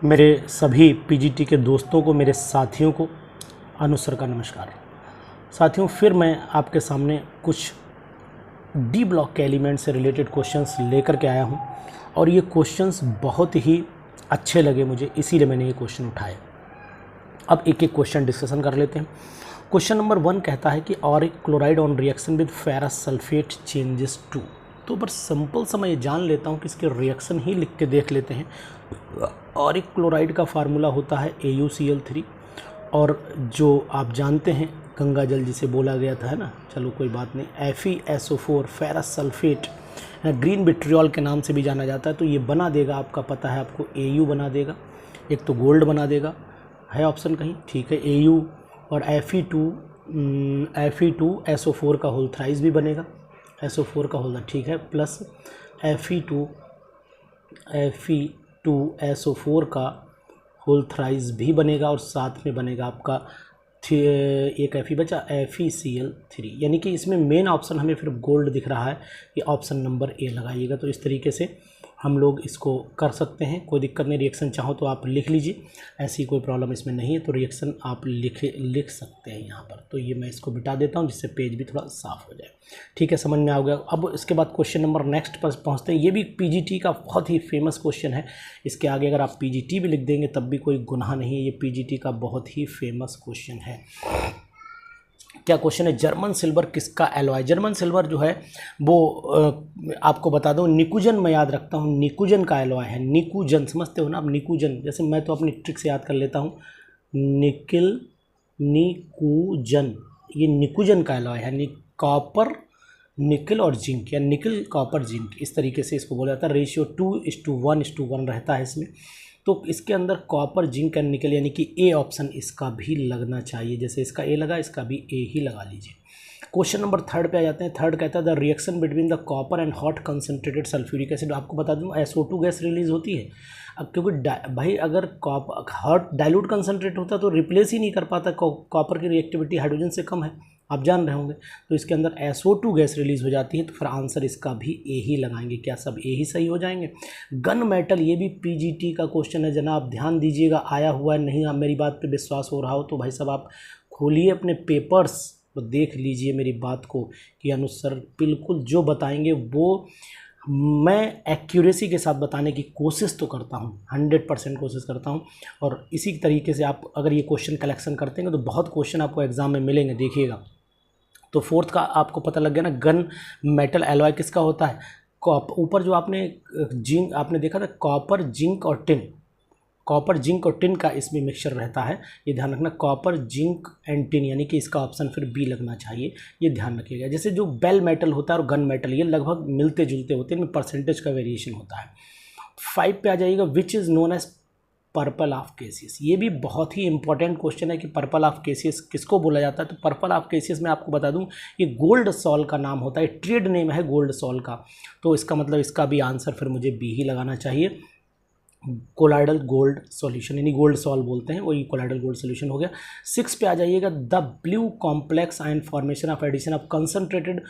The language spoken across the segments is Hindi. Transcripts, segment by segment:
मेरे सभी पीजीटी के दोस्तों को, मेरे साथियों को अनुसर का नमस्कार। साथियों, फिर मैं आपके सामने कुछ डी ब्लॉक के एलिमेंट से रिलेटेड क्वेश्चंस लेकर के आया हूं और ये क्वेश्चंस बहुत ही अच्छे लगे मुझे, इसीलिए मैंने ये क्वेश्चन उठाए। अब एक एक क्वेश्चन डिस्कशन कर लेते हैं। क्वेश्चन नंबर 1 कहता है कि auric chloride on reaction with ferrous sulphate changes to. तो बस सिंपल सा मैं ये जान लेता हूँ कि इसके रिएक्शन ही लिख के देख लेते हैं। ऑरिक क्लोराइड का फार्मूला होता है AuCl3 और जो आप जानते हैं गंगा जल जिसे बोला गया था, है ना, चलो कोई बात नहीं, FeSO4 ferrous sulphate green vitriol के नाम से भी जाना जाता है। तो ये बना देगा, आपका पता है आपको, Au बना देगा, एक तो गोल्ड बना देगा, है ऑप्शन कहीं, ठीक है, Au और Fe2SO4 का होल थ्राइस भी बनेगा, SO4 का होल, ठीक है, प्लस Fe2SO4 का होल थ्राइस भी बनेगा और साथ में बनेगा आपका एक Fe बचा, FeCl3, यानी कि इसमें मेन ऑप्शन हमें फिर गोल्ड दिख रहा है कि ऑप्शन नंबर ए लगाइएगा। तो इस तरीके से हम लोग इसको कर सकते हैं, कोई दिक्कत नहीं। रिएक्शन चाहो तो आप लिख लीजिए, ऐसी कोई प्रॉब्लम इसमें नहीं है, तो रिएक्शन आप लिख सकते हैं यहाँ पर। तो ये मैं इसको बिटा देता हूँ जिससे पेज भी थोड़ा साफ हो जाए, ठीक है, समझ में आ गया। अब इसके बाद क्वेश्चन नंबर नेक्स्ट पर पहुँचते हैं। ये भी पीजीटी का बहुत ही फेमस क्वेश्चन है, इसके आगे अगर आप पीजीटी भी लिख देंगे तब भी कोई गुनाह नहीं है, ये पीजीटी का बहुत ही फेमस क्वेश्चन है। क्या क्वेश्चन है? जर्मन सिल्वर किसका एलॉय? जर्मन सिल्वर जो है वो आपको बता दूं, निकुजन मैं याद रखता हूं, निकुजन का एलॉय है। निकुजन समझते हो ना आप, निकुजन, जैसे मैं तो अपनी ट्रिक से याद कर लेता हूं, निकुजन, ये निकुजन का एलॉय है। कॉपर निकल और जिंक, या निकल कॉपर जिंक, इस तरीके से इसको बोला जाता है। रेशियो 2:1 रहता है इसमें। तो इसके अंदर कॉपर जिंक एंड निकल, यानी कि ए ऑप्शन इसका भी लगना चाहिए। जैसे इसका ए लगा, इसका भी ए ही लगा लीजिए। क्वेश्चन नंबर 3 पे आ जाते हैं। 3 कहता है the reaction between the copper and hot concentrated sulphuric acid. आपको बता दूं SO2 गैस रिलीज होती है। अब क्योंकि भाई अगर हॉट डाइल्यूट कंसनट्रेट होता तो रिप्लेस ही नहीं कर पाता, कॉपर की रिएक्टिविटी हाइड्रोजन से कम है, आप जान रहे होंगे। तो इसके अंदर SO2 गैस रिलीज हो जाती है, तो फिर आंसर इसका भी ए ही लगाएंगे। क्या सब ए ही सही हो जाएंगे? गन मेटल, ये भी पीजीटी का क्वेश्चन है जनाब, ध्यान दीजिएगा, आया हुआ है। नहीं आप मेरी बात पे विश्वास हो रहा हो तो भाई साहब आप खोलिए अपने पेपर्स तो देख लीजिए मेरी बात को, कि अनुसर बिल्कुल जो बताएंगे वो मैं एक्यूरेसी के साथ बताने की कोशिश तो करता हूँ, 100% कोशिश करता हूँ। और इसी तरीके से आप अगर ये क्वेश्चन कलेक्शन करते हैं तो बहुत क्वेश्चन आपको एग्जाम में मिलेंगे, देखिएगा। तो 4th का आपको पता लग गया ना, गन मेटल एलॉय किसका होता है? ऊपर जो आपने जिंक आपने देखा था, कॉपर जिंक और टिन, कॉपर जिंक और टिन का इसमें मिक्सचर रहता है, ये ध्यान रखना, कॉपर जिंक एंड टिन, यानी कि इसका ऑप्शन फिर बी लगना चाहिए, ये ध्यान रखिएगा। जैसे जो बेल मेटल होता है और गन मेटल, ये लगभग मिलते जुलते होते हैं, इनमें परसेंटेज का वेरिएशन होता है। 5 पे आ जाइएगा, which is known as purple of Cassius. ये भी बहुत ही इंपॉर्टेंट क्वेश्चन है कि पर्पल ऑफ केसियस किसको बोला जाता है। तो पर्पल ऑफ केसियस में आपको बता दूं, ये गोल्ड सॉल का नाम होता है, ट्रेड नेम है गोल्ड सॉल का। तो इसका मतलब इसका भी आंसर फिर मुझे बी ही लगाना चाहिए, कोलाइडल गोल्ड सॉल्यूशन, यानी गोल्ड सॉल बोलते हैं, वही कोलाइडल गोल्ड सॉल्यूशन हो गया। 6 पे आ जाइएगा, the blue complex ion formation of addition of concentrated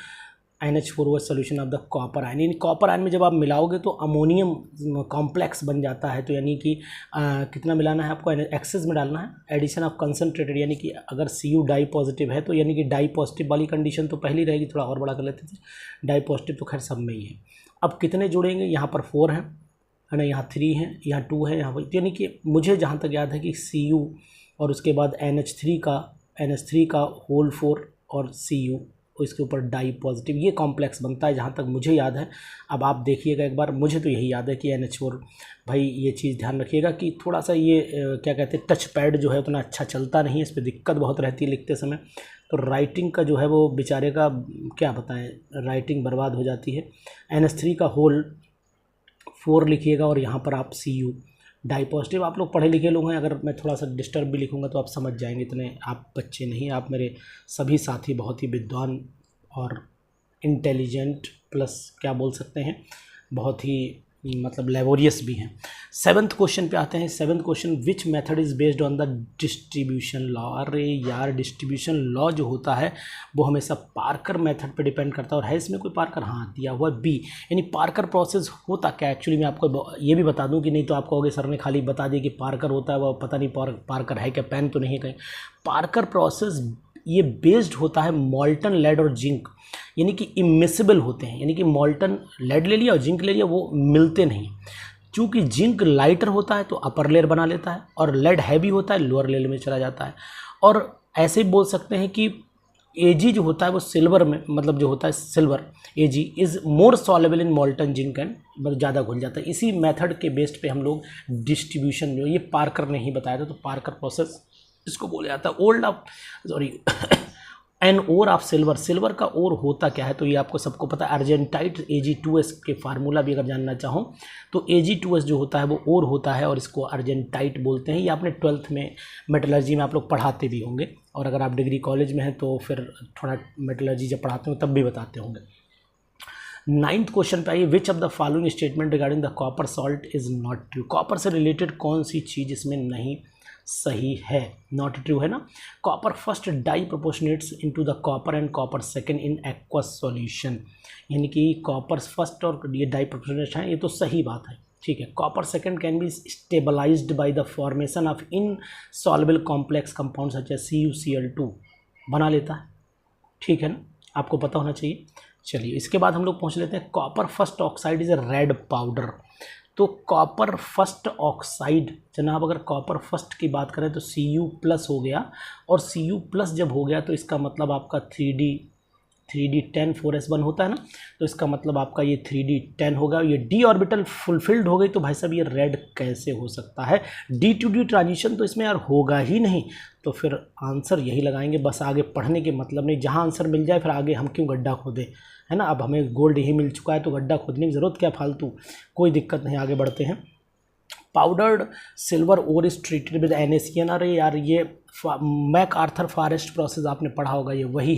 NH4OH solution of the copper ion. यानी कॉपर आयन में जब आप मिलाओगे तो अमोनियम कॉम्प्लेक्स बन जाता है। तो यानी कि कितना मिलाना है आपको, एक्सेस में डालना है, एडिशन ऑफ कंसनट्रेटेड, यानी कि अगर Cu डाई पॉजिटिव है तो यानी कि डाई पॉजिटिव वाली कंडीशन तो पहली रहेगी, थोड़ा और बड़ा कर लेते थे, डाई पॉजिटिव तो खैर सब में ही है। अब कितने जुड़ेंगे, यहाँ पर 4 हैं, है ना, यहाँ 3 हैं, यहाँ 2 है, यहाँ पर, यानी कि मुझे जहाँ तक याद है कि Cu और उसके बाद NH3 का होल 4 और Cu इसके ऊपर डाई पॉजिटिव, ये कॉम्प्लेक्स बनता है जहाँ तक मुझे याद है। अब आप देखिएगा एक बार, मुझे तो यही याद है कि NH4, भाई ये चीज़ ध्यान रखिएगा कि थोड़ा सा ये क्या कहते हैं, टच पैड जो है उतना अच्छा चलता नहीं है, इस पर दिक्कत बहुत रहती है लिखते समय। तो राइटिंग का जो है वो बेचारे का क्या बताएं, राइटिंग बर्बाद हो जाती है। NH3 का होल 4 लिखिएगा और यहाँ पर आप Cu डाई पॉजिटिव। आप लोग पढ़े लिखे लोग हैं, अगर मैं थोड़ा सा डिस्टर्ब भी लिखूंगा तो आप समझ जाएंगे, इतने आप बच्चे नहीं, आप मेरे सभी साथी बहुत ही विद्वान और इंटेलिजेंट प्लस क्या बोल सकते हैं, बहुत ही मतलब लेबोरियस भी हैं। 7th क्वेश्चन पे आते हैं। 7th question, which method is based on the distribution law. अरे यार, डिस्ट्रीब्यूशन लॉ जो होता है वो हमेशा पार्कर मेथड पे डिपेंड करता है, और है इसमें कोई पार्कर? हाँ, दिया हुआ है बी। यानी पार्कर प्रोसेस होता क्या एक्चुअली, मैं आपको ये भी बता दूं कि नहीं तो आप कहोगे सर ने खाली बता दिया कि पार्कर होता है, वो पता नहीं पार्कर है क्या, पेन तो नहीं है कहीं। पार्कर प्रोसेस ये बेस्ड होता है मॉल्टन लेड और जिंक, यानी कि इमिसिबल होते हैं, यानी कि मॉल्टन लेड ले लिया और जिंक ले लिया, वो मिलते नहीं। चूँकि जिंक लाइटर होता है तो अपर लेयर बना लेता है, और लेड हैवी होता है लोअर लेयर में चला जाता है। और ऐसे ही बोल सकते हैं कि एजी जो होता है वो सिल्वर में, मतलब जो होता है silver AG is more soluble in मॉल्टन zinc and, मतलब ज़्यादा घुल जाता है। इसी मेथड के बेस्ड पे हम लोग डिस्ट्रीब्यूशन जो ये पार्कर ने ही बताया था, तो पार्कर प्रोसेस इसको बोला जाता है। Old of sorry an ore of silver, silver का ओर होता क्या है तो ये आपको सबको पता है, अर्जेंटाइट Ag2S के फार्मूला भी अगर जानना चाहो तो Ag2S जो होता है वो ओर होता है, और इसको अर्जेंटाइट बोलते हैं। ये आपने 12th में मेटलर्जी में आप लोग पढ़ाते भी होंगे, और अगर आप डिग्री कॉलेज में हैं तो फिर थोड़ा मेटलर्जी जब पढ़ाते हो तब भी बताते होंगे। 9th क्वेश्चन पे आइए, which of the following statement regarding the copper salt is not true. Copper से रिलेटेड कौन सी चीज़ इसमें नहीं सही है, नॉट ट्रू है ना। Copper first disproportionates into the copper and copper second in aqueous solution, यानी कि कॉपर फर्स्ट और ये डाई प्रोपोर्शनेट्स हैं, ये तो सही बात है, ठीक है। Copper second can be stabilized by the formation of insoluble complex compound such as CuCl2, बना लेता है, ठीक है ना, आपको पता होना चाहिए। चलिए इसके बाद हम लोग पहुँच लेते हैं, copper first oxide is a red powder. तो कॉपर फर्स्ट ऑक्साइड जनाब, अगर कॉपर फर्स्ट की बात करें तो Cu+ हो गया, और Cu+ जब हो गया तो इसका मतलब आपका 3D10 4s1 होता है ना, तो इसका मतलब आपका ये 3D10 होगा। ये d ऑर्बिटल फुलफिल्ड हो गई तो भाई साहब ये रेड कैसे हो सकता है, D2D ट्रांजिशन तो इसमें यार होगा ही नहीं, तो फिर आंसर यही लगाएंगे। बस आगे पढ़ने के मतलब नहीं, जहाँ आंसर मिल जाए फिर आगे हम क्यों गड्ढा खोदें, है ना। अब हमें गोल्ड यही मिल चुका है तो गड्ढा खोदने की ज़रूरत क्या फालतू, कोई दिक्कत नहीं, आगे बढ़ते हैं। Powdered silver ore is treated with NaCN। अरे यार, ये मैक आर्थर फॉरेस्ट प्रोसेस आपने पढ़ा होगा, ये वही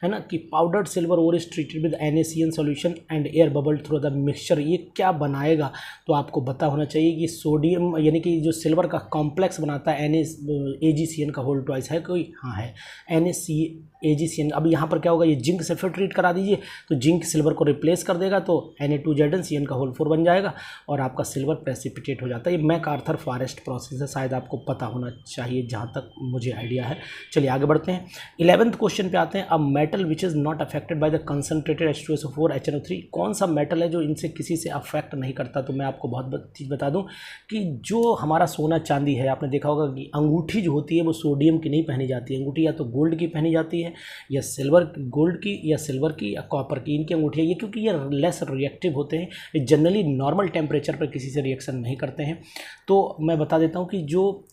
है ना, कि powdered silver ore is treated with NaCN solution and air bubble through the mixture. ये क्या बनाएगा तो आपको पता होना चाहिए कि सोडियम, यानी कि जो सिल्वर का कॉम्प्लेक्स बनाता है AgCN का होल ट्वाइस है कोई, हाँ है AgCN। अब यहाँ पर क्या होगा, ये जिंक से फिर ट्रीट करा दीजिए तो जिंक सिल्वर को रिप्लेस कर देगा, तो Na2ZnCN का होल 4 बन जाएगा और आपका सिल्वर प्रेसिपिटेट हो जाता है। ये मैक आर्थर फॉरेस्ट प्रोसेस है, शायद आपको पता होना चाहिए जहाँ तक मुझे आइडिया है। चलिए आगे बढ़ते हैं। 11th क्वेश्चन पे आते हैं। अब metal which is not affected by the concentrated H2SO4 HNO3, कौन सा मेटल है जो इनसे किसी से अफेक्ट नहीं करता। तो मैं आपको बहुत चीज़ बता दूं कि जो हमारा सोना चांदी है, आपने देखा होगा कि अंगूठी जो होती है वो सोडियम की नहीं पहनी जाती है, अंगूठी या तो गोल्ड की पहनी जाती है या गोल्ड की या सिल्वर की या कॉपर की, इनकी अंगूठी है। ये क्योंकि ये लेस रिएक्टिव होते हैं, ये जनरली नॉर्मल टेम्परेचर पर किसी से रिएक्शन नहीं करते हैं। तो मैं बता देता हूँ कि जो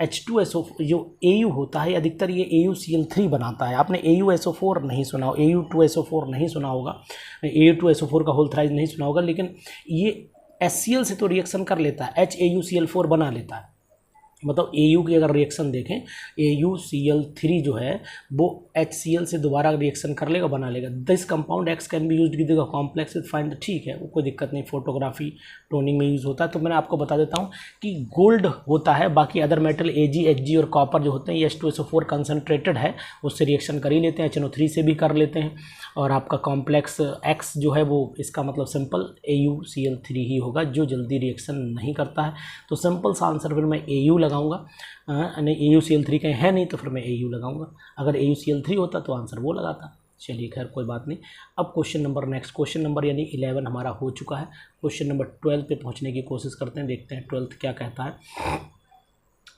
H2SO जो Au होता है अधिकतर ये AuCl3 बनाता है। आपने AuSO4 नहीं सुना हो, Au2SO4 नहीं सुना होगा, Au2SO4 का होल थ्राइज नहीं सुना होगा, लेकिन ये HCl से तो रिएक्शन कर लेता है, HAuCl4 बना लेता है। मतलब Au की अगर रिएक्शन देखें, AuCl3 जो है वो HCl से दोबारा रिएक्शन कर लेगा, बना लेगा। This compound X can be used with the complex with find, ठीक है, वो कोई दिक्कत नहीं, फोटोग्राफी टोनिंग में यूज़ होता है। तो मैंने आपको बता देता हूँ कि गोल्ड होता है, बाकी अदर मेटल Ag, Hg और कॉपर जो होते हैं ये H2SO4 कंसनट्रेटेड है, उससे रिएक्शन कर ही लेते हैं, HNO3 से भी कर लेते हैं। और आपका कॉम्प्लेक्स X जो है वो इसका मतलब सिंपल AuCl3 ही होगा जो जल्दी रिएक्शन नहीं करता है। तो सिंपल सा आंसर फिर मैं Au लगाऊंगा, नहीं AuCl3 कहीं है नहीं तो फिर मैं Au लगाऊंगा। अगर AuCl3 होता तो आंसर वो लगाता। चलिए खैर कोई बात नहीं। अब नेक्स्ट क्वेश्चन नंबर यानी 11 हमारा हो चुका है। क्वेश्चन नंबर 12 पे पहुंचने की कोशिश करते हैं, देखते हैं 12th क्या कहता है।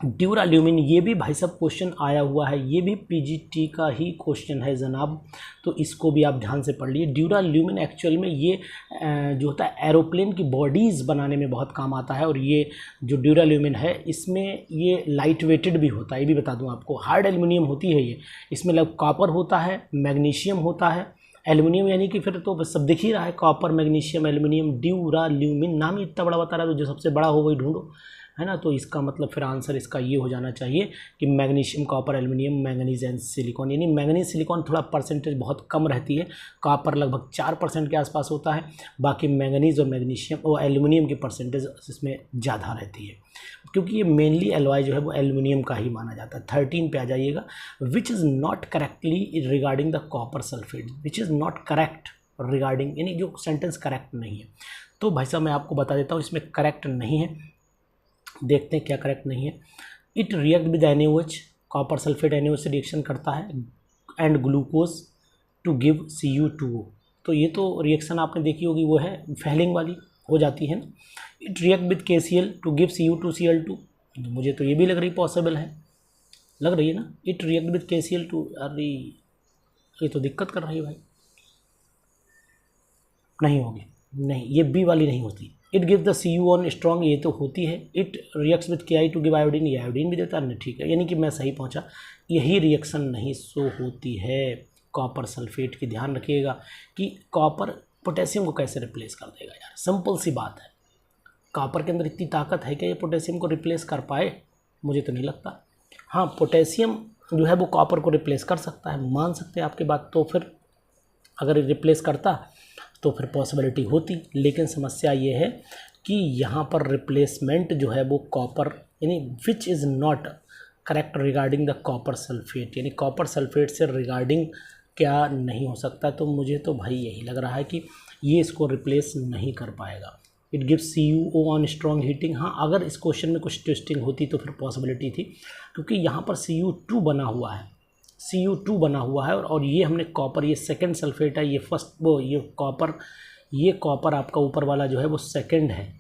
ड्यूराल्यूमिन, ये भी भाई साहब क्वेश्चन आया हुआ है, ये भी PGT का ही क्वेश्चन है जनाब, तो इसको भी आप ध्यान से पढ़ लीजिए। ड्यूराल्यूमिन एक्चुअल में ये जो होता है एरोप्लेन की बॉडीज़ बनाने में बहुत काम आता है, और ये जो ड्यूराल्यूमिन है इसमें ये लाइट वेटेड भी होता है, ये भी बता दूं आपको। हार्ड एल्युमिनियम होती है ये, इसमें मतलब कॉपर होता है, मैग्नीशियम होता है, एल्युमिनियम, यानी कि फिर तो सब दिख ही रहा है, कॉपर मैग्नीशियम एल्युमिनियम ड्यूराल्यूमिन, नाम ही इतना बड़ा बता रहा है, तो जो सबसे बड़ा हो वही ढूंढो, है ना। तो इसका मतलब फिर आंसर इसका ये हो जाना चाहिए कि magnesium, copper, aluminium, manganese and silicon. यानी मैंगनीज सिलिकॉन थोड़ा परसेंटेज बहुत कम रहती है, कॉपर लगभग 4% के आसपास होता है, बाकी मैंगनीज और मैग्नीशियम और एल्युमिनियम की परसेंटेज इसमें ज़्यादा रहती है, क्योंकि ये मेनली एलॉय जो है वो एल्युमिनियम का ही माना जाता है। 13 पे आ जाइएगा, which is not correctly regarding the copper sulphate, which is not correct regarding, यानी जो सेंटेंस करेक्ट नहीं है। तो भाई साहब मैं आपको बता देता हूँ इसमें करेक्ट नहीं है, देखते हैं क्या करेक्ट नहीं है। It react with NaOH, copper sulphate NaOH से रिएक्शन करता है and glucose to give Cu2O। तो ये तो रिएक्शन आपने देखी होगी, वो है फेलिंग वाली हो जाती है ना। It react with KCl to give Cu2Cl2, मुझे तो ये भी लग रही पॉसिबल है, लग रही है ना। It react with KCl to, अरे ये तो दिक्कत कर रही है भाई, नहीं होगी, नहीं ये बी वाली नहीं होती। It give the Cu on strong, ये तो होती है। It reacts with Ki to give iodine, ये आयोडीन भी देता है, ठीक है, यानी कि मैं सही पहुंचा। यही रिएक्शन नहीं शो होती है कॉपर सल्फेट की। ध्यान रखिएगा कि कॉपर पोटेशियम को कैसे रिप्लेस कर देगा यार, सिंपल सी बात है। कॉपर के अंदर इतनी ताकत है कि ये पोटेशियम को रिप्लेस कर पाए, मुझे तो नहीं लगता। हाँ पोटेशियम जो है वो कॉपर को रिप्लेस कर सकता है, मान सकते हैं आपकी बात। तो फिर अगर रिप्लेस करता तो फिर पॉसिबिलिटी होती, लेकिन समस्या ये है कि यहाँ पर रिप्लेसमेंट जो है वो कॉपर, यानी which is not correct regarding the copper sulphate, यानी कॉपर सल्फेट से रिगार्डिंग क्या नहीं हो सकता। तो मुझे तो भाई यही लग रहा है कि ये इसको रिप्लेस नहीं कर पाएगा। It gives CuO on strong heating, हाँ अगर इस क्वेश्चन में कुछ ट्विस्टिंग होती तो फिर पॉसिबिलिटी थी, क्योंकि यहाँ पर Cu2 बना हुआ है, Cu2 बना हुआ है, और ये हमने कॉपर, ये सेकंड सल्फेट है, ये फर्स्ट, वो ये कॉपर आपका ऊपर वाला जो है वो सेकंड है,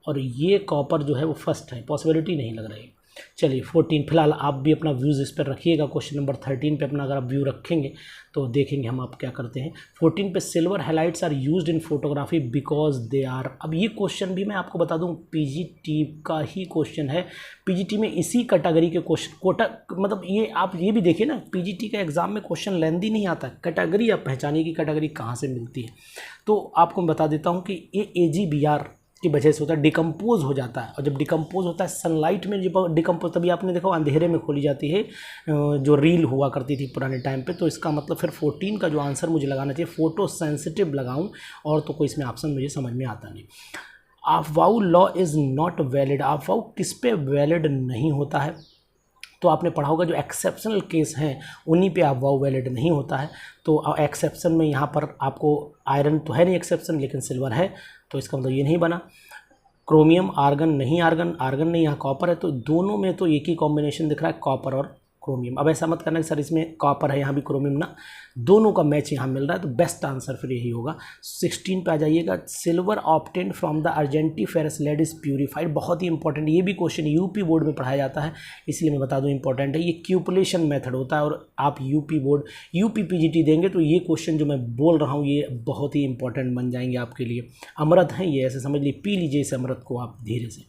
और ये कॉपर जो है वो फर्स्ट है, पॉसिबिलिटी नहीं लग रही। चलिए 14, फिलहाल आप भी अपना व्यूज़ इस पर रखिएगा। क्वेश्चन नंबर 13 पे अपना अगर आप व्यू रखेंगे तो देखेंगे हम आप क्या करते हैं। 14 पे silver halides are used in photography because they are, अब ये क्वेश्चन भी मैं आपको बता दूं PGT का ही क्वेश्चन है। PGT में इसी कैटेगरी के क्वेश्चन मतलब ये आप ये भी देखिए ना, PGT के एग्जाम में क्वेश्चन लेंदी नहीं आता, कैटेगरी आप पहचानिए कि कैटेगरी कहाँ से मिलती है। तो आपको मैं बता देता हूँ कि ये AgBr की वजह से होता है, डिकम्पोज हो जाता है, और जब डिकम्पोज होता है सनलाइट में, जब डिकम्पोज, तभी आपने देखा अंधेरे में खोली जाती है, जो रील हुआ करती थी पुराने टाइम पे। तो इसका मतलब फिर 14 का जो आंसर मुझे लगाना चाहिए फोटो सेंसिटिव लगाऊं, और तो कोई इसमें ऑप्शन मुझे समझ में आता नहीं। अफवाउ लॉ इज़ नॉट वैलिड, अफवाउ किस पे वैलिड नहीं होता है, तो आपने पढ़ा होगा जो एक्सेप्शनल केस हैं उन्हीं पे अफवाउ वैलिड नहीं होता है। तो एक्सेप्शन में यहाँ पर आपको आयरन तो है नहीं एक्सेप्शन, लेकिन सिल्वर है, तो इसका मतलब ये नहीं बना। क्रोमियम, आर्गन नहीं, आर्गन नहीं, यहाँ कॉपर है, तो दोनों में तो एक ही कॉम्बिनेशन दिख रहा है, कॉपर और क्रोमियम। अब ऐसा मत करना कि सर इसमें कॉपर है यहाँ भी क्रोमियम ना, दोनों का मैच यहाँ मिल रहा है, तो बेस्ट आंसर फिर यही होगा। 16 पे आ जाइएगा, silver obtained from the argentiferous lead is purified, बहुत ही इंपॉर्टेंट, ये भी क्वेश्चन यूपी बोर्ड में पढ़ाया जाता है, इसलिए मैं बता दूं इंपॉर्टेंट है। ये क्यूपुलेशन मेथड होता है, और आप यूपी PGT देंगे तो ये क्वेश्चन जो मैं बोल रहा हूँ ये बहुत ही इंपॉर्टेंट बन जाएंगे आपके लिए। अमृत हैं ये, ऐसे समझ लीजिए, पी लीजिए इस अमृत को आप धीरे से।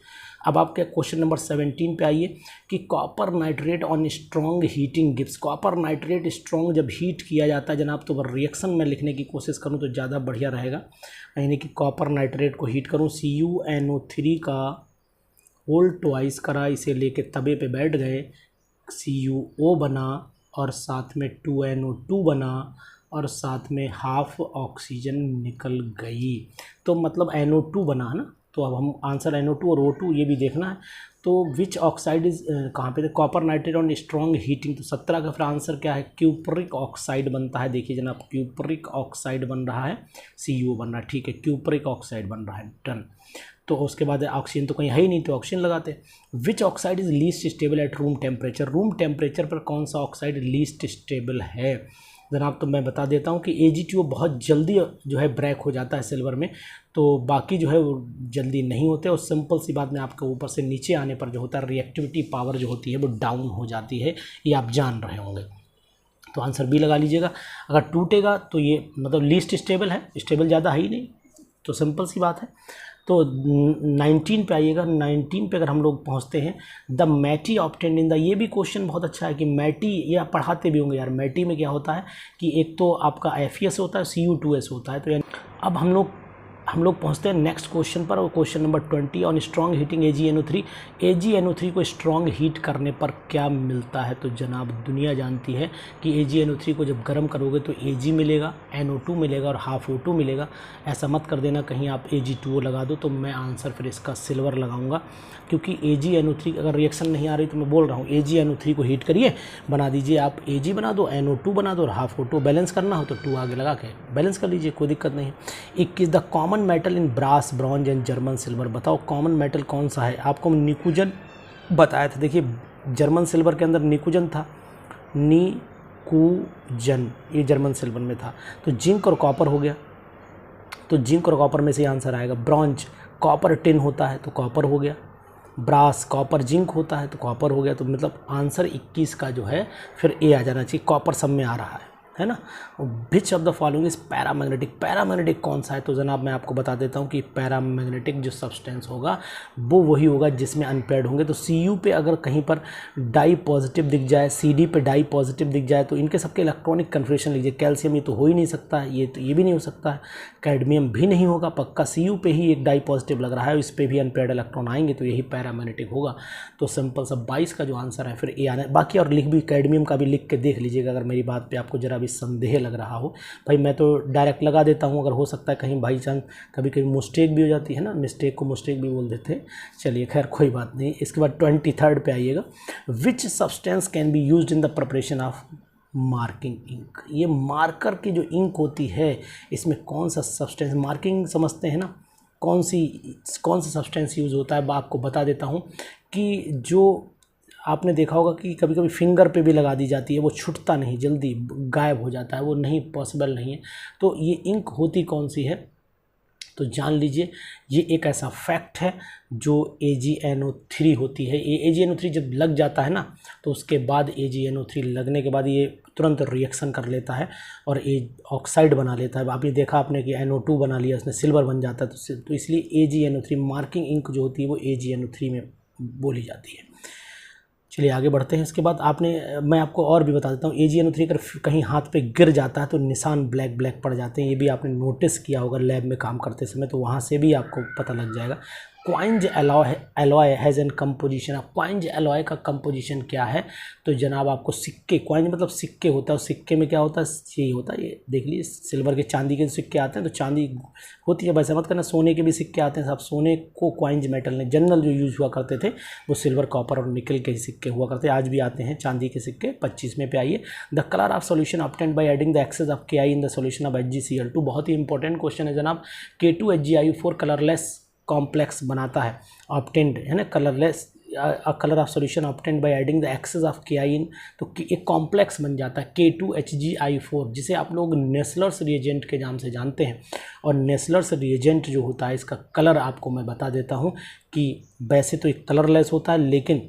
अब आपके क्वेश्चन नंबर 17 पे आइए कि copper nitrate on strong heating gives, copper nitrate strong जब हीट किया जाता है जनाब, तो रिएक्शन में लिखने की कोशिश करूं तो ज़्यादा बढ़िया रहेगा, यानी कि कॉपर नाइट्रेट को हीट करूं, CuNO3 का होल ट्वाइस करा, इसे लेके तवे पे बैठ गए, CuO बना, और साथ में 2NO2 बना, और साथ में हाफ ऑक्सीजन निकल गई, तो मतलब NO2 बना है ना। तो अब हम आंसर NO2 और O2 ये भी देखना है। तो विच ऑक्साइड इज कहाँ पे थे, copper nitrate on strong heating, तो 17 का फिर आंसर क्या है, क्यूपरिक ऑक्साइड बनता है। देखिए जनाब, क्यूपरिक ऑक्साइड बन रहा है, CO बन रहा है, ठीक है, क्यूपरिक ऑक्साइड बन रहा है, डन। तो उसके बाद ऑक्सीजन तो कहीं है ही नहीं, तो ऑक्सीजन लगाते। विच oxide is least stable at room temperature, room temperature पर कौन सा ऑक्साइड लीस्ट स्टेबल है जनाब, तो मैं बता देता हूँ कि AgTO बहुत जल्दी जो है ब्रेक हो जाता है सिल्वर में, तो बाकी जो है वो जल्दी नहीं होते, और सिंपल सी बात में आपके ऊपर से नीचे आने पर जो होता है रिएक्टिविटी पावर जो होती है वो डाउन हो जाती है, ये आप जान रहे होंगे। तो आंसर बी लगा लीजिएगा। अगर टूटेगा तो ये मतलब लीस्ट स्टेबल है, स्टेबल ज़्यादा है ही नहीं, तो सिंपल सी बात है। तो 19 पे आइएगा, 19 पे अगर हम लोग पहुंचते हैं, द मैटी ऑब्टेन्ड इन द, ये भी क्वेश्चन बहुत अच्छा है कि मैटी, ये आप पढ़ाते भी होंगे यार, मैटी में क्या होता है कि एक तो आपका FeS होता है, Cu2S होता है, तो अब हम लोग हम लोग पहुंचते हैं नेक्स्ट क्वेश्चन पर, और question number 20 on strong heating AgNO3। AgNO3 को स्ट्रॉन्ग हीट करने पर क्या मिलता है? तो जनाब दुनिया जानती है कि AgNO3 को जब गर्म करोगे तो Ag मिलेगा, NO2 मिलेगा और हाफ O2 मिलेगा। ऐसा मत कर देना कहीं आप Ag2O लगा दो, तो मैं आंसर फिर इसका सिल्वर लगाऊंगा, क्योंकि AgNO3 अगर रिएक्शन नहीं आ रही तो मैं बोल रहा हूँ AgNO3 को हीट करिए, बना दीजिए आप Ag बना दो, NO2 बना दो और हाफ O2। बैलेंस करना हो तो 2 आगे लगा के बैलेंस कर लीजिए, कोई दिक्कत नहीं है। 21 the common metal in brass, bronze and German silver. बताओ कॉमन मेटल कौन सा है? आपको निकुजन बताया था। देखिए जर्मन सिल्वर के अंदर निकुजन था, निकुजन ये जर्मन सिल्वर में था। तो जिंक और कॉपर हो गया, तो जिंक और कॉपर में से आंसर आएगा। ब्रॉन्ज कॉपर टिन होता है तो कॉपर हो गया, ब्रास कॉपर जिंक होता है तो कॉपर हो गया। तो मतलब आंसर 21 का जो है फिर ए आ जाना चाहिए, कॉपर सब में आ रहा है ना। Which of the following is paramagnetic? Paramagnetic कौन सा है? तो जनाब मैं आपको बता देता हूँ कि पैरामैग्नेटिक जो सब्सटेंस होगा वो वही होगा जिसमें अनपेयर्ड होंगे। तो Cu पे अगर कहीं पर डाई पॉजिटिव दिख जाए, Cd पे डाई पॉजिटिव दिख जाए, तो इनके सबके इलेक्ट्रॉनिक कन्फर्मेशन लीजिए। कैल्शियम ये तो हो ही नहीं सकता है, ये भी नहीं हो सकता है। कैडमियम भी नहीं होगा पक्का, Cu पे ही एक डाई पॉजिटिव लग रहा है, इस पर भी अनपेयर्ड इलेक्ट्रॉन आएंगे, तो यही पैरामैग्नेटिक होगा। तो सिंपल सा 22 का जो आंसर है फिर ए आना है। बाकी और लिख भी, कैडमियम का भी लिख के देख लीजिएगा अगर मेरी बात पे आपको जरा भी संदेह लग रहा हो। भाई मैं तो डायरेक्ट लगा देता हूँ, अगर हो सकता है कहीं बाई चांस कभी कभी मिस्टेक भी हो जाती है ना, मिस्टेक को मिस्टेक भी बोल देते हैं। चलिए खैर कोई बात नहीं। इसके बाद 23rd पे आइएगा। Which substance can be used in the preparation of marking ink? ये मार्कर की जो इंक होती है इसमें कौन सा सब्सटेंस, मार्किंग समझते हैं ना, कौन सा सब्सटेंस यूज़ होता है आपको बता देता हूँ। कि जो आपने देखा होगा कि कभी कभी फिंगर पे भी लगा दी जाती है, वो छूटता नहीं, जल्दी गायब हो जाता है, वो नहीं पॉसिबल नहीं है। तो ये इंक होती कौन सी है? तो जान लीजिए ये एक ऐसा फैक्ट है जो AgNO3 होती है। ये AgNO3 जब लग जाता है ना तो उसके बाद AgNO3 लगने के बाद ये तुरंत रिएक्शन कर लेता है और ऑक्साइड बना लेता है। आपने देखा आपने कि NO2 बना लिया, उसने सिल्वर बन जाता है। तो इसलिए AgNO3 मार्किंग इंक जो होती है वो AgNO3 में बोली जाती है। चलिए आगे बढ़ते हैं। इसके बाद मैं आपको और भी बता देता हूँ, AgNO3 अगर कहीं हाथ पे गिर जाता है तो निशान ब्लैक ब्लैक पड़ जाते हैं। ये भी आपने नोटिस किया होगा लैब में काम करते समय, तो वहाँ से भी आपको पता लग जाएगा। Coinage alloy has an composition of, coinage alloy का कंपोजिशन क्या है? तो जनाब आपको सिक्के, क्वाइंज मतलब सिक्के होता है, सिक्के में क्या होता है? यही होता है, ये देख लीजिए सिल्वर के चांदी के सिक्के आते हैं तो चांदी होती है, वैसे मत करना। सोने के भी सिक्के आते हैं, सब सोने को क्वाइंज मेटल ने जनरल जो यूज़ हुआ करते थे वो सिल्वर कॉपर और निकल के सिक्के हुआ करते हैं। आज भी आते हैं चांदी के सिक्के। 25वें पे आइए। The colour of solution obtained by adding the excess of Ki in the solution of HgCl2। बहुत ही इंपॉर्टेंट क्वेश्चन है जनाब। K2HgIO4 कलरलेस कॉम्प्लेक्स बनाता है, ऑब्टेंड है ना, colourless colour of solution obtained by adding the excess of Ki in, तो एक कॉम्प्लेक्स बन जाता है K2HgI4, जिसे आप लोग नेस्लर्स रिएजेंट के नाम से जानते हैं। और नेस्लर्स रिएजेंट जो होता है इसका कलर आपको मैं बता देता हूँ कि वैसे तो एक कलरलेस होता है, लेकिन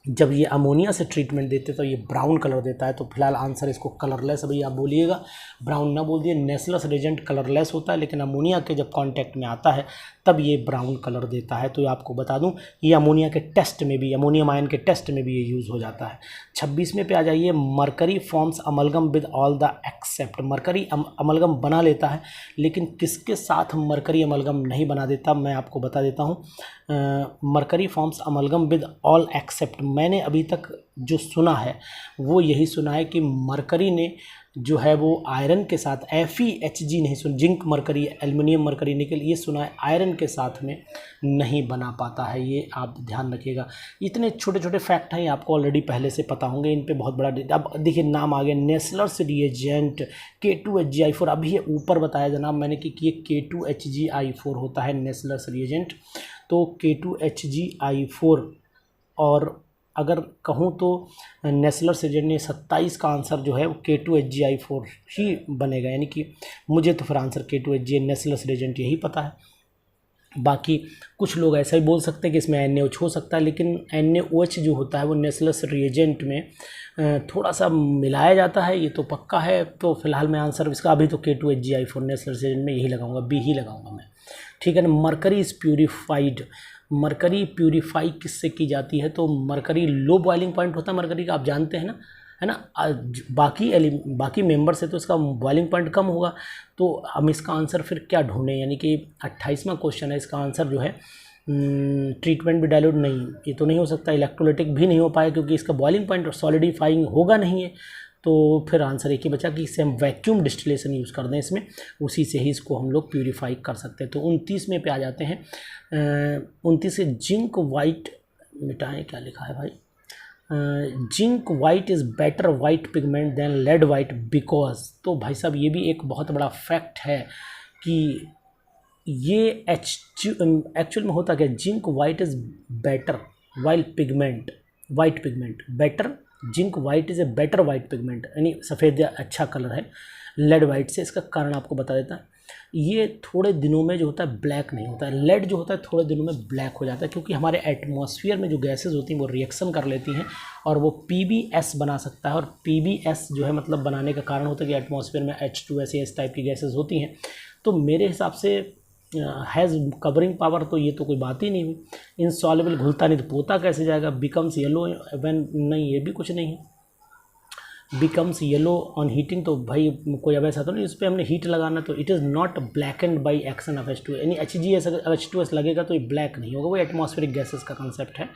जब ये अमोनिया से ट्रीटमेंट देते तो ये ब्राउन कलर देता है। तो फिलहाल आंसर इसको कलरलेस, अभी आप बोलिएगा, ब्राउन ना बोल दिए। नेस्लर्स रिएजेंट कलरलेस होता है, लेकिन अमोनिया के जब कांटेक्ट में आता है तब ये ब्राउन कलर देता है। तो ये आपको बता दूं ये अमोनिया के टेस्ट में भी, अमोनियम आयन के टेस्ट में भी ये यूज़ हो जाता है। 26वें पे आ जाइए। Mercury forms amalgam with all the except, mercury amalgam बना लेता है, लेकिन किसके साथ मरकरी अमलगम नहीं बना देता मैं आपको बता देता हूँ। Mercury forms amalgam with all except, मैंने अभी तक जो सुना है वो यही सुना है कि मरकरी ने जो है वो आयरन के साथ, FeHg नहीं सुन, जिंक मरकरी, एल्युमिनियम मरकरी, निकल, ये सुना है आयरन के साथ में नहीं बना पाता है। ये आप ध्यान रखिएगा। इतने छोटे छोटे फैक्ट हैं, आपको ऑलरेडी पहले से पता होंगे, इन पे बहुत बड़ा। अब देखिए नाम आ गया नेस्लर्स रिएजेंट K2HgI4। अभी ये ऊपर बताया जनाब मैंने कि ये K2HgI4 होता है नेस्लर्स रिएजेंट। तो K2HgI4, और अगर कहूँ तो नेस्लर्स रिएजेंट ने 27 का आंसर जो है वो K2HgI4 ही बनेगा, यानी कि मुझे तो फिर आंसर K2Hg नेस्लर्स रिएजेंट यही पता है। बाकी कुछ लोग ऐसा ही बोल सकते हैं कि इसमें NaOH हो सकता है, लेकिन NaOH जो होता है वो नेस्लर्स रिएजेंट में थोड़ा सा मिलाया जाता है, ये तो पक्का है। तो फिलहाल मैं आंसर इसका अभी तो K2HgI4 नेस्लर्स रिएजेंट में यही लगाऊंगा, बी ही लगाऊंगा मैं, ठीक है ना। Mercury is purified, mercury purify किससे की जाती है? तो मरकरी लो बॉइलिंग पॉइंट होता है मरकरी का, आप जानते हैं ना, है ना। बाकी मेंबर से तो इसका बॉइलिंग पॉइंट कम होगा। तो हम इसका आंसर फिर क्या ढूंढें, यानी कि 28वां क्वेश्चन है, इसका आंसर जो है ट्रीटमेंट भी डाइल्यूट नहीं, ये तो नहीं हो सकता। इलेक्ट्रोलाइटिक भी नहीं हो पाया क्योंकि इसका बॉइलिंग पॉइंट सॉलिडिफाइंग होगा नहीं है। तो फिर आंसर एक ही बचा कि इससे हम वैक्यूम डिस्टिलेशन यूज़ कर दें इसमें, उसी से ही इसको हम लोग प्यूरीफाई कर सकते हैं। तो 29 में पे आ जाते हैं। 29 से जिंक वाइट मिटाएं, क्या लिखा है भाई, zinc white is better white pigment than lead white because. तो भाई साहब ये भी एक बहुत बड़ा फैक्ट है कि ये एक्चुअल में होता क्या, zinc white is better white pigment better, zinc white is a better white pigment, यानी सफ़ेद अच्छा कलर है लेड वाइट से। इसका कारण आपको बता देता है, ये थोड़े दिनों में जो होता है ब्लैक नहीं होता है, लेड जो होता है थोड़े दिनों में ब्लैक हो जाता है, क्योंकि हमारे एटमॉस्फेयर में जो गैसेज होती हैं वो रिएक्शन कर लेती हैं और वो PbS बना सकता है। और PbS जो है मतलब बनाने का कारण होता है कि एटमॉस्फेयर में H2S इस टाइप की गैसेज होती हैं। तो मेरे हिसाब से हैज़ कवरिंग पावर, तो ये तो कोई बात ही नहीं हुई। इनसॉल्युबल घुलता नहीं तो पोता कैसे जाएगा, बिकम्स येलो व्हेन, नहीं ये भी कुछ नहीं है। बिकम्स येलो ऑन हीटिंग, तो भाई कोई अब ऐसा तो नहीं, इस पर हमने हीट लगाना, तो it is not blackened by action of H2, यानी HGS अगर H2S लगेगा तो ये ब्लैक नहीं होगा, वो एटमॉस्फेरिक गैसेस का कंसेप्ट है,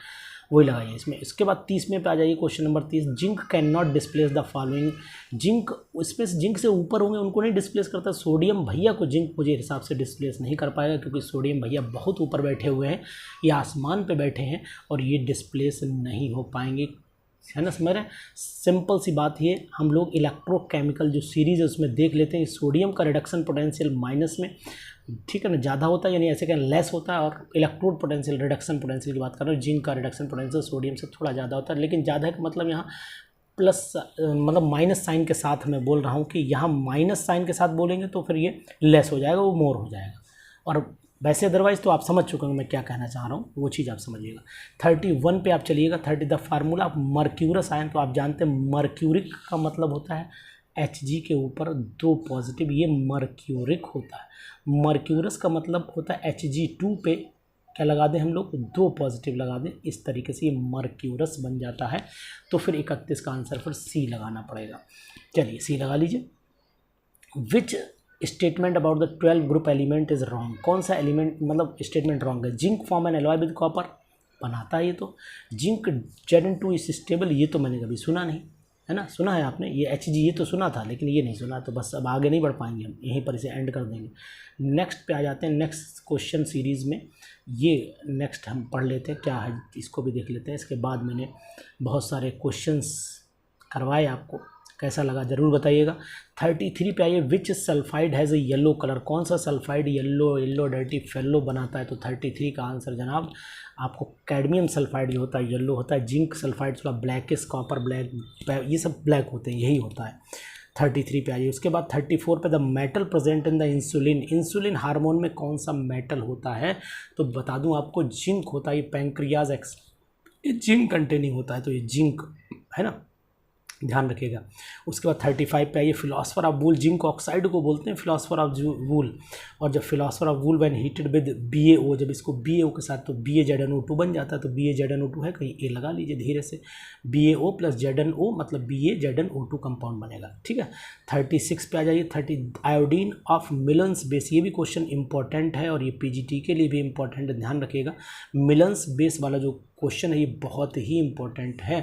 वही लगाइए इसमें। इसके बाद 30 में पे आ जाइए, question number 30, zinc can not displace the following. Zinc space zinc से ऊपर होंगे उनको नहीं डिस्प्लेस करता, सोडियम भैया को जिंक मुझे हिसाब से डिस्प्लेस नहीं कर पाएगा, क्योंकि सोडियम भैया बहुत ऊपर बैठे हुए हैं, ये आसमान पे बैठे हैं और ये डिस्प्लेस नहीं हो पाएंगे, है ना। समझ रहे हैं, सिंपल सी बात ये, हम लोग इलेक्ट्रोकेमिकल जो सीरीज़ है उसमें देख लेते हैं, सोडियम का रिडक्शन पोटेंशियल माइनस में, ठीक है ना, ज़्यादा होता है, यानी ऐसे कहें लेस होता है, और इलेक्ट्रोड पोटेंशियल रिडक्शन पोटेंशियल की बात कर रहे हो, जिंक का रिडक्शन पोटेंशियल सोडियम से थोड़ा ज़्यादा होता है, लेकिन ज़्यादा का मतलब यहाँ प्लस मतलब माइनस साइन के साथ मैं बोल रहा हूँ कि यहाँ माइनस साइन के साथ बोलेंगे तो फिर ये लेस हो जाएगा, वो मोर हो जाएगा। और वैसे अदरवाइज़ तो आप समझ चुके हैं मैं क्या कहना चाह रहा हूँ, वो चीज़ आप समझिएगा। 31 पे आप चलिएगा, 30 the formula of mercurous ion, तो आप जानते हैं मर्क्यूरिक का मतलब होता है Hg के ऊपर 2 पॉजिटिव, ये मर्क्यूरिक होता है। मर्क्यूरस का मतलब होता है Hg2 पे क्या लगा दें हम लोग, 2 पॉजिटिव लगा दें, इस तरीके से ये मर्क्यूरस बन जाता है। तो फिर 31 का आंसर फिर C लगाना पड़ेगा। चलिए C लगा लीजिए। Which statement about the 12 group element is wrong, कौन सा एलिमेंट मतलब स्टेटमेंट रॉन्ग है। Zinc form an alloy with copper, बनाता है ये तो। जिंक Zn2 इज स्टेबल, ये तो मैंने कभी सुना नहीं, है ना। सुना है आपने ये Hg, ये तो सुना था, लेकिन ये नहीं सुना, तो बस अब आगे नहीं बढ़ पाएंगे हम, यहीं पर इसे एंड कर देंगे। नेक्स्ट पे आ जाते हैं, नेक्स्ट क्वेश्चन सीरीज़ में ये नेक्स्ट हम पढ़ लेते हैं क्या है, इसको भी देख लेते हैं। इसके बाद मैंने बहुत सारे क्वेश्चंस करवाए आपको, कैसा लगा ज़रूर बताइएगा। 33 पे आइए, which sulphide has a yellow colour, कौन सा सल्फाइड येलो डर्टी फेलो बनाता है। तो 33 का आंसर जनाब आपको कैडमियम सल्फाइड जो होता है येलो होता है, जिंक सल्फाइड थोड़ा ब्लैकिश कॉपर ब्लैक, ये सब ब्लैक होते हैं, यही होता है। 33 पे आइए। उसके बाद 34 पे, the metal present in the insulin, insulin hormone में कौन सा मेटल होता है। तो बता दूं आपको, जिंक होता है, ये पैंक्रियाज ये जिंक कंटेनिंग होता है, तो ये जिंक है ना, ध्यान रखिएगा। उसके बाद 35 पे आइए, philosopher of wool, zinc oxide को बोलते हैं फिलोसफर ऑफ वूल। और जब philosopher of wool when heated with BaO, जब इसको BaO के साथ तो BaZnO2 बन जाता है, तो BaZnO2 है, कहीं ए लगा लीजिए धीरे से, BaO प्लस ZnO मतलब BaZnO2 कंपाउंड बनेगा, ठीक है। 36 पे आ जाइए, 30 आयोडीन ऑफ मिलन्स बेस, ये भी क्वेश्चन इंपॉर्टेंट है और ये PGT के लिए भी इंपॉर्टेंट है, ध्यान रखिएगा। मिलन्स बेस वाला जो क्वेश्चन है ये बहुत ही इंपॉर्टेंट है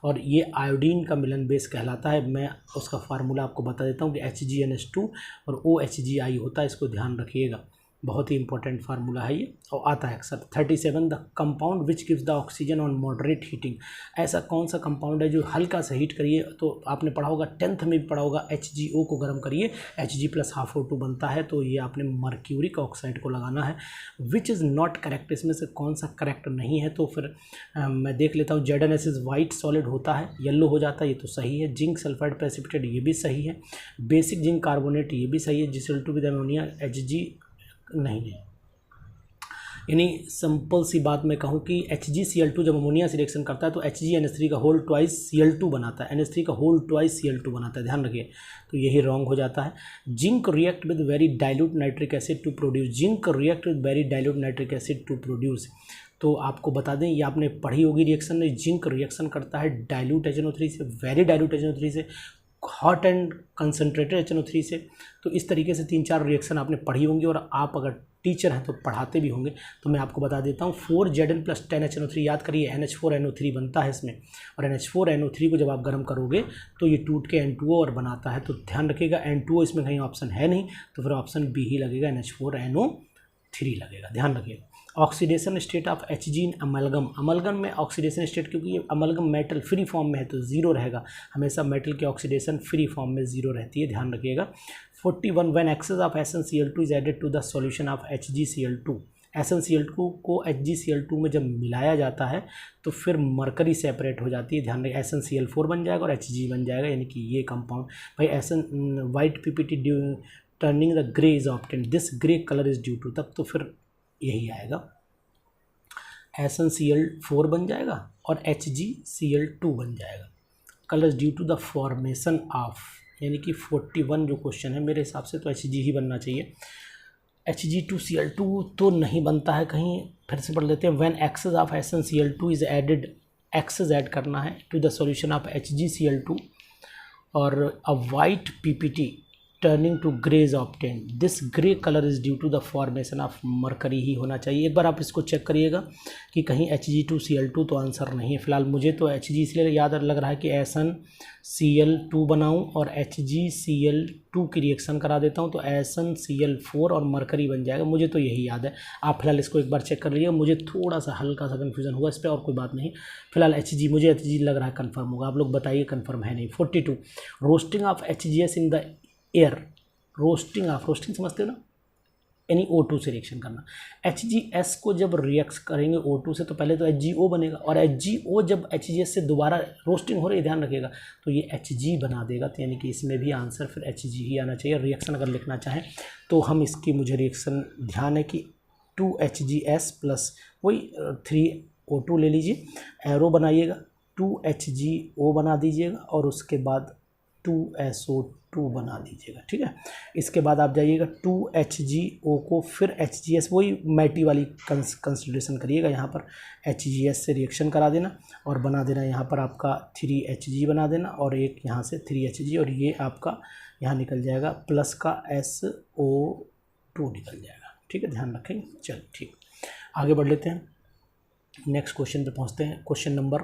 और ये आयोडीन का मिलन बेस कहलाता है। मैं उसका फार्मूला आपको बता देता हूँ कि HgNH2 और OHGI होता है, इसको ध्यान रखिएगा, बहुत ही इंपॉर्टेंट फार्मूला है ये और आता है अक्सर। 37 the compound which gives the oxygen on moderate heating, ऐसा कौन सा कंपाउंड है जो हल्का सा हीट करिए, तो आपने पढ़ा होगा 10th में भी पढ़ा होगा, HgO को गर्म करिए Hg प्लस हाफ O2 बनता है, तो ये आपने मर्क्यूरिक ऑक्साइड को लगाना है। विच इज़ नॉट करेक्ट, इसमें से कौन सा करेक्ट नहीं है, तो फिर मैं देख लेता हूँ। ZnS वाइट सॉलिड होता है, येलो हो जाता है, ये तो सही है। जिंक सल्फाइड प्रेसिपिटेट, ये भी सही है। बेसिक जिंक कार्बोनेट, ये भी सही है। जिसल्टू विद अमोनिया Hg नहीं है, यानी सिंपल सी बात मैं कहूँ कि HgCl2 जब अमोनिया से रिएक्शन करता है तो HgNH3 का होल ट्वाइस Cl2 बनाता है, NH3 का होल ट्वाइस Cl2 बनाता है, ध्यान रखिए, तो यही रॉन्ग हो जाता है। Zinc react with very dilute nitric acid to produce, zinc react with very dilute nitric acid to produce, तो आपको बता दें, ये आपने पढ़ी होगी रिएक्शन में, जिंक रिएक्शन करता है डाइल्यूट HNO3 से, वेरी डाइल्यूट HNO3 से, हॉट एंड कंसनट्रेटेड HNO3 से। तो इस तरीके से 3-4 रिएक्शन आपने पढ़ी होंगी, और आप अगर टीचर हैं तो पढ़ाते भी होंगे। तो मैं आपको बता देता हूँ, 4Zn + 10 HNO3 याद करिए, NH4NO3 बनता है इसमें, और NH4NO3 को जब आप गर्म करोगे तो ये टूट के N2O और बनाता है। तो ध्यान रखिएगा, N2O इसमें कहीं ऑप्शन है नहीं, तो फिर ऑप्शन बी ही लगेगा, NH4NO3 लगेगा, ध्यान रखिएगा। Oxidation state of Hg in amalgam, amalgam में ऑक्सीडेशन स्टेट, क्योंकि ये अमलगम मेटल फ्री फॉर्म में है तो ज़ीरो रहेगा, हमेशा मेटल की ऑक्सीडेशन फ्री फॉर्म में ज़ीरो रहती है, ध्यान रखिएगा। 41 when excess of SnCl2 is added to the solution of HgCl2, SnCl2 को HgCl2 में जब मिलाया जाता है तो फिर मरकरी सेपरेट हो जाती है, ध्यान रखिए, SnCl4 बन जाएगा और Hg बन जाएगा, यानी कि ये कंपाउंड भाई SN white PPT turning the grey is obtained, this grey colour is due to, तब तो फिर यही आएगा, SnCl4 बन जाएगा और HgCl2 बन जाएगा, colour due to the formation of, यानी कि 41 जो क्वेश्चन है मेरे हिसाब से तो Hg ही बनना चाहिए, Hg2Cl2 तो नहीं बनता है कहीं, फिर से पढ़ लेते हैं। When excess of SnCl2 is added, excess add करना है to the solution of HgCl2 और a white PPT turning to grey is obtain, this grey colour is due to the formation of mercury ही होना चाहिए। एक बार आप इसको चेक करिएगा कि कहीं Hg2Cl2 तो आंसर नहीं है। फिलहाल मुझे तो Hg इसलिए याद लग रहा है कि SnCl2 बनाऊं और HgCl2 की रिएक्शन करा देता हूं तो SnCl4 और मरकरी बन जाएगा, मुझे तो यही याद है। आप फिलहाल इसको एक बार चेक कर लीजिए, मुझे थोड़ा सा हल्का सा कन्फ्यूजन हुआ इस पर, और कोई बात नहीं। फिलहाल मुझे Hg लग रहा है कन्फर्म होगा, आप लोग बताइए कन्फर्म है नहीं। 42 roasting of HGS in the air, roasting समझते हो ना, यानी O2 से रिएक्शन करना। HGS को जब रिएक्ट करेंगे O2 से तो पहले तो HgO बनेगा, और HgO जब HGS से दोबारा रोस्टिंग हो रही है, ध्यान रखिएगा, तो ये Hg बना देगा, तो यानी कि इसमें भी आंसर फिर Hg ही आना चाहिए। रिएक्शन अगर लिखना चाहें तो हम इसकी, मुझे रिएक्शन ध्यान है कि 2HGS प्लस वही 3O2 ले लीजिए, एरो बनाइएगा, 2HgO बना दीजिएगा और उसके बाद 2SO2 बना दीजिएगा, ठीक है। इसके बाद आप जाइएगा 2HgO को फिर HGS, वही मैटी वाली कंसिडरेशन करिएगा, यहाँ पर HGS से रिएक्शन करा देना और बना देना यहाँ पर आपका 3Hg बना देना, और एक यहाँ से 3Hg, और ये आपका यहाँ निकल जाएगा प्लस का SO2 निकल जाएगा, ठीक है, ध्यान रखेंगे। चल ठीक, आगे बढ़ लेते हैं, नेक्स्ट क्वेश्चन पे पहुँचते हैं। Question number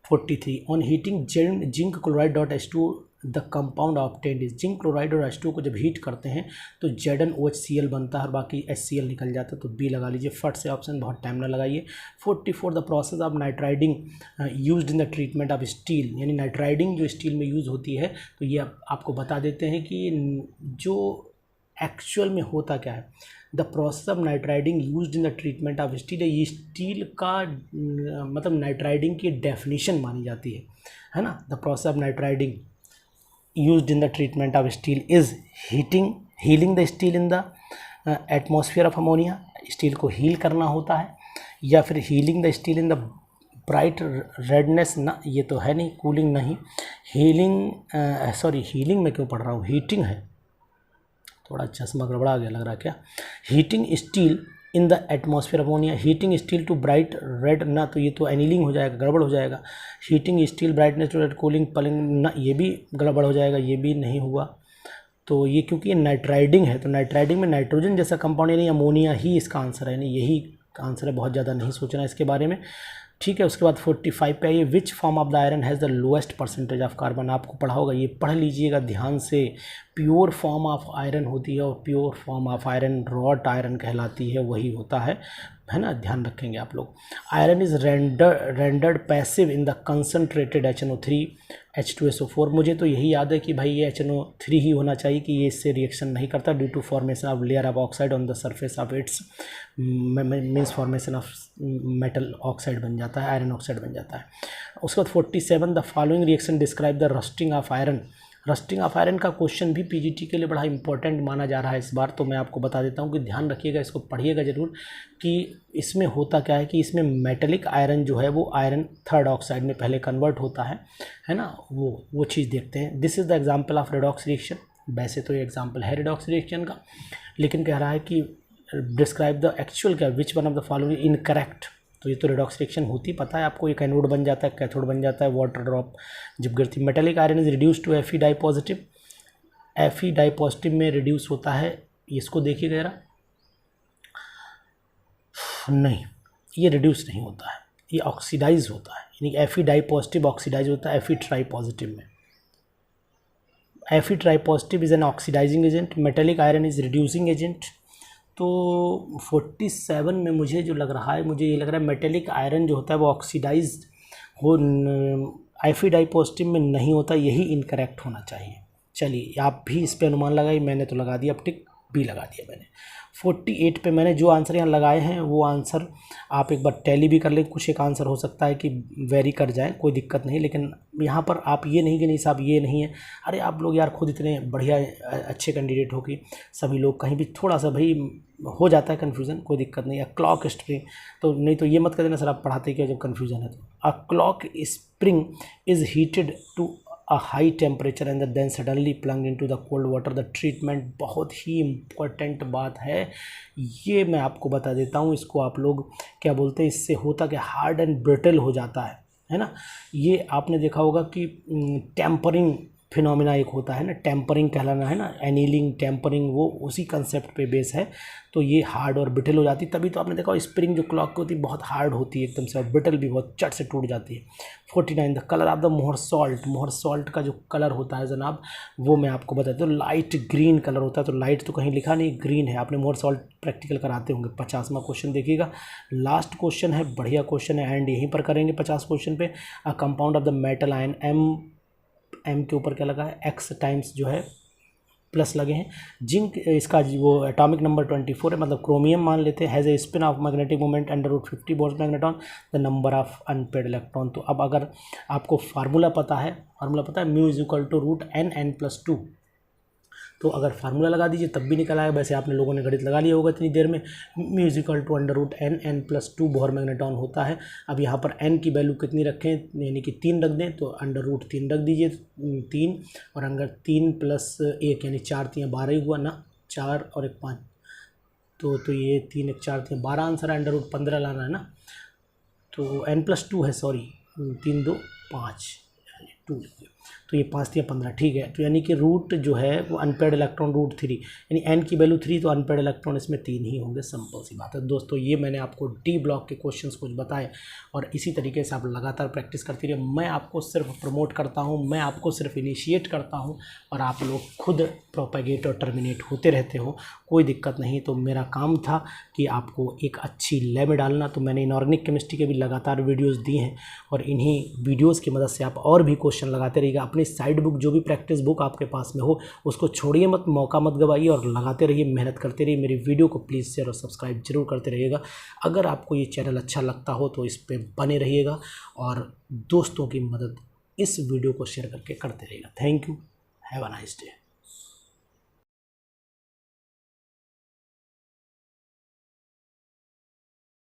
43, on heating zinc chloride dot H2 the compound obtained is, zinc chloride और H2 को जब हीट करते हैं तो ZnOHCl बनता है और बाकी HCl निकल जाता है, तो बी लगा लीजिए फट से ऑप्शन, बहुत टाइम ना लगाइए। 44 the process of nitriding used in the treatment of steel, यानी नाइट्राइडिंग जो स्टील में यूज़ होती है, तो ये आपको बता देते हैं कि जो एक्चुअल में होता क्या है। The process of nitriding used in the treatment of steel, ये स्टील का मतलब नाइट्राइडिंग की डेफिनेशन मानी जाती है ना। The process of nitriding used in the treatment of steel is healing the steel in the atmosphere of ammonia, steel को हील करना होता है, या फिर healing the steel in the bright redness, ना ये तो है नहीं, कूलिंग नहीं, हीलिंग में क्यों पढ़ रहा हूँ, हीटिंग है, थोड़ा चश्मा गड़बड़ा गया लग रहा है क्या। Heating steel in the atmosphere ammonia, heating steel to bright red, ना तो ये तो एनीलिंग हो जाएगा, गड़बड़ हो जाएगा। Heating steel brightness to red cooling पलिंग, ना ये भी गड़बड़ हो जाएगा, ये भी नहीं हुआ। तो ये क्योंकि ये नाइट्राइडिंग है, तो नाइट्राइडिंग में नाइट्रोजन जैसा कंपाउंड यानी अमोनिया ही इसका आंसर है, यानी यही आंसर है, बहुत ज़्यादा नहीं सोचना इसके बारे में, ठीक है। उसके बाद 45 पे आइए, which form of the iron has the lowest percentage of carbon, आपको पढ़ा होगा, ये पढ़ लीजिएगा ध्यान से। प्योर फॉर्म ऑफ आयरन होती है और pure form of iron wrought iron कहलाती है, वही होता है ना, ध्यान रखेंगे आप लोग। Iron is rendered passive in the concentrated HNO3 H2SO4, मुझे तो यही याद है कि भाई ये HNO3 ही होना चाहिए कि ये इससे रिएक्शन नहीं करता, due to formation of layer of oxide on the surface of its, means formation of metal oxide बन जाता है, आयरन ऑक्साइड बन जाता है। उसके बाद 47 the following reaction describe the rusting of iron, rusting of iron का क्वेश्चन भी पीजीटी के लिए बड़ा इंपॉर्टेंट माना जा रहा है इस बार, तो मैं आपको बता देता हूँ कि ध्यान रखिएगा, इसको पढ़िएगा ज़रूर कि इसमें होता क्या है कि इसमें मेटेलिक आयरन जो है वो आयरन थर्ड ऑक्साइड में पहले कन्वर्ट होता है ना, वो चीज़ देखते हैं। This is the example of redox reaction, वैसे तो ये एग्जाम्पल है रेडॉक्स रिएक्शन का, लेकिन कह रहा है कि डिस्क्राइब द एक्चुअल क्या, which one of the following incorrect, तो ये तो रेडॉक्स रिएक्शन होती पता है आपको, एक एनोड बन जाता है, कैथोड बन जाता है, वाटर ड्रॉप जब गिरती। Metallic iron is reduce to Fe di positive, Fe di positive में रिड्यूस होता है, इसको देखिए जरा, नहीं ये रिड्यूस नहीं होता है, ये ऑक्सीडाइज होता है, यानी Fe डाई पॉजिटिव ऑक्सीडाइज होता है Fe ट्राई पॉजिटिव में। Fe tri positive is an oxidizing agent, metallic iron is reducing agent. तो 47 में मुझे जो लग रहा है, मुझे ये लग रहा है मेटेलिक आयरन जो होता है वो ऑक्सीडाइज हो, Fe डाई पॉजिटिव में नहीं होता, यही इनकरेक्ट होना चाहिए। चलिए आप भी इस पे अनुमान लगाइए, मैंने तो लगा दिया, अब टिक भी लगा दिया मैंने। 48 पे मैंने जो आंसर यहाँ लगाए हैं वो आंसर आप एक बार टैली भी कर लें, कुछ एक आंसर हो सकता है कि वेरी कर जाए, कोई दिक्कत नहीं, लेकिन यहाँ पर आप ये नहीं कि नहीं साहब ये नहीं है, अरे आप लोग यार खुद इतने बढ़िया अच्छे कैंडिडेट हो कि सभी लोग कहीं भी थोड़ा सा भाई हो जाता है कन्फ्यूज़न, कोई दिक्कत नहीं। क्लॉक स्प्रिंग, तो नहीं तो ये मत कर देना सर आप पढ़ाते क्या जब कन्फ्यूज़न है तो। A clock spring is heated to a high temperature and then suddenly plunged into the cold water, the treatment बहुत ही इम्पोर्टेंट बात है, ये मैं आपको बता देता हूँ। इसको आप लोग क्या बोलते हैं, इससे होता कि हार्ड एंड ब्रिटल हो जाता है ना। ये आपने देखा होगा कि टेम्परिंग फिनोमिना एक होता है ना, टेम्परिंग कहलाना है ना, एनीलिंग टेम्परिंग, वो उसी कंसेप्ट पे बेस है। तो ये हार्ड और ब्रिटल हो जाती, तभी तो आपने देखा स्प्रिंग जो क्लॉक की होती है बहुत हार्ड होती है एकदम से, और ब्रिटल भी बहुत चट से टूट जाती है। 49 द कलर ऑफ द मोहर सॉल्ट, मोहर सॉल्ट का जो कलर होता है जनाब वो मैं आपको बताता हूँ, लाइट ग्रीन कलर होता है। तो लाइट तो कहीं लिखा नहीं, ग्रीन है, आपने मोहर सॉल्ट प्रैक्टिकल कराते होंगे। 50वां क्वेश्चन देखिएगा, लास्ट क्वेश्चन है, बढ़िया क्वेश्चन है, एंड यहीं पर करेंगे 50 क्वेश्चन पे। A compound of the metal ion, M के ऊपर क्या लगा है, एक्स टाइम्स जो है प्लस लगे हैं, जिंक इसका वो एटॉमिक नंबर 24 है, मतलब क्रोमियम मान लेते हैं, has a spin off magnetic moment √50 bourse magneton, the number of unpaired electron. तो अब अगर आपको फार्मूला पता है, mu is equal to √n(n+2), तो अगर फार्मूला लगा दीजिए तब भी निकल आएगा। वैसे आपने लोगों ने गणित लगा लिया होगा इतनी देर में, mu is equal to √n(n+2) Bohr magneton होता है। अब यहाँ पर n की वैल्यू कितनी रखें, यानी कि 3 रख दें, तो √3 रख दीजिए 3, और अगर 3 + 1 यानी 4 3 12 ही हुआ ना, 4 और 1 5, तो ये 3 1 4 3 12 आंसर है, √15 लाना है ना, तो n+2 है, सॉरी 3 2 5 2, तो ये 5 3 15 ठीक है। तो यानी कि रूट जो है वो अनपेड इलेक्ट्रॉन √3, यानी n की वैल्यू 3, तो अनपेड इलेक्ट्रॉन इसमें 3 ही होंगे, सिंपल सी बात है दोस्तों। ये मैंने आपको डी ब्लॉक के क्वेश्चंस कुछ बताए, और इसी तरीके से आप लगातार प्रैक्टिस करते रहिए। मैं आपको सिर्फ प्रमोट करता हूँ, मैं आपको सिर्फ इनिशिएट करता हूँ, और आप लोग खुद प्रोपेगेट और टर्मिनेट होते रहते हो, कोई दिक्कत नहीं। तो मेरा काम था कि आपको एक अच्छी लय में डालना, तो मैंने इनऑर्गेनिक केमिस्ट्री के भी लगातार वीडियोज़ दी हैं, और इन्हीं वीडियोज़ की मदद से आप और भी क्वेश्चन लगाते रहिएगा। अपनी साइड बुक जो भी प्रैक्टिस बुक आपके पास में हो उसको छोड़िए मत, मौका मत गवाइए, और लगाते रहिए, मेहनत करते रहिए। मेरी वीडियो को प्लीज़ शेयर और सब्सक्राइब जरूर करते रहिएगा। अगर आपको ये चैनल अच्छा लगता हो तो इस पर बने रहिएगा, और दोस्तों की मदद इस वीडियो को शेयर करके करते रहिएगा। Thank you, have a nice day.